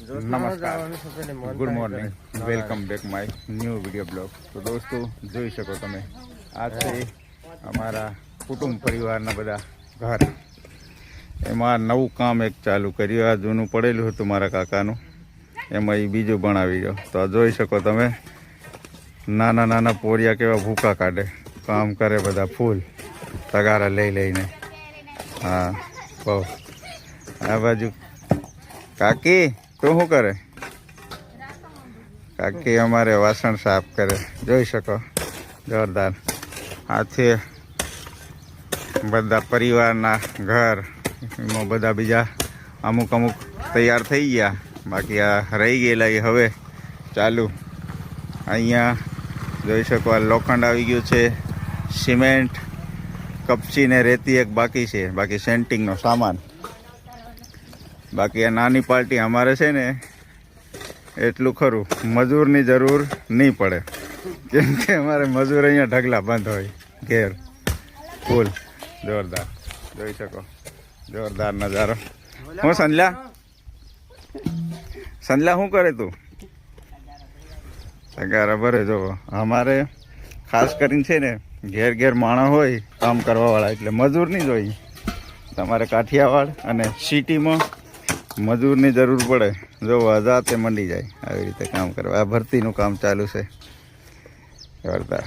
નમસ્કાર, good morning, welcome back my new video blog. તો દોસ્તો જોઈ શકો તમે, આ છે અમારા કુટુંબ પરિવારના બધા ઘર. એમાં નવું કામ એક ચાલુ કર્યું. આ જૂનું પડેલું હતું મારા કાકાનું, એમાં એ બીજું બનાવી દો. તો જોઈ શકો તમે, નાના નાના પોરિયા કેવા ભૂકા કાઢે, કામ કરે બધા ફૂલ તગારા લઈ લઈને. હા બહુ. આ બાજુ કાકી તું શું કરે? કાકી અમારે વાસણ સાફ કરે, જોઈ શકો, જોરદાર. આથી બધા પરિવારના ઘર, એમાં બધા બીજા અમુક અમુક તૈયાર થઈ ગયા, બાકી આ રહી ગયેલા એ હવે ચાલુ. અહીંયા જોઈ શકો, આ લોખંડ આવી ગયું છે, સિમેન્ટ, કપચી ને રેતી એક બાકી છે, બાકી સેન્ટિંગનો સામાન. બાકી આ નાની પાર્ટી અમારે છે ને, એટલું ખરું, મજૂરની જરૂર નહીં પડે, કેમ કે અમારે મજૂર અહીંયા ઢગલા બંધ હોય ઘેર ફૂલ. જોરદાર, જોઈ શકો, જોરદાર નજારો. હું સંજલા, સંજલા શું કરે તું? તગારા ભરે. જો અમારે ખાસ કરીને છે ને, ઘેર ઘેર માણસ હોય કામ કરવાવાળા, એટલે મજૂર નહીં જોઈએ. તમારે કાઠિયાવાડ અને સિટીમાં મજૂરની જરૂર પડે. જો જાતે મંડી જાય આવી રીતે કામ કરવા. આ ભરતીનું કામ ચાલુ છે, જોરદાર.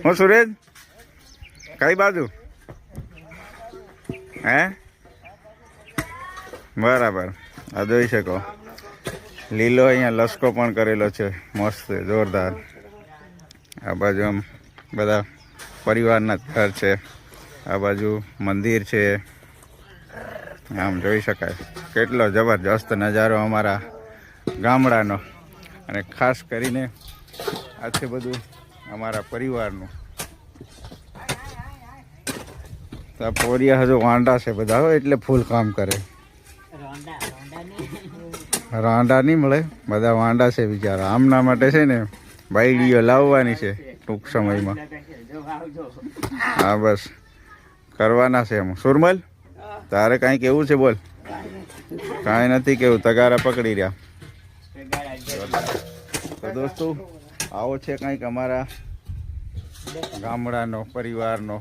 હું સુરેજ, કઈ બાજુ? હે, બરાબર. આ જોઈ શકો, લીલો અહીંયા લસકો પણ કરેલો છે, મસ્ત, જોરદાર. આ બાજુ આમ બધા પરિવારના ઘર છે, આ બાજુ મંદિર છે. આમ જોઈ શકાય કેટલો જબરજસ્ત નજારો અમારા ગામડાનો. અને ખાસ કરીને આ છે બધું અમારા પરિવારનું. આ પોરિયા હજુ વાંડા છે બધા, હોય એટલે ફૂલ કામ કરે. રાંડા નહીં મળે, બધા વાંડા છે બિચારા. આમના માટે છે ને બાયડીઓ લાવવાની છે ટૂંક સમયમાં. હા બસ કરવાના છે એમ. સુરમલ, તારે કાંઈ કેવું છે બોલ? કાંઈ નથી કેવું, તગારા પકડી રહ્યા. તો દોસ્તો, આવો છે કંઈક અમારા ગામડાનો પરિવારનો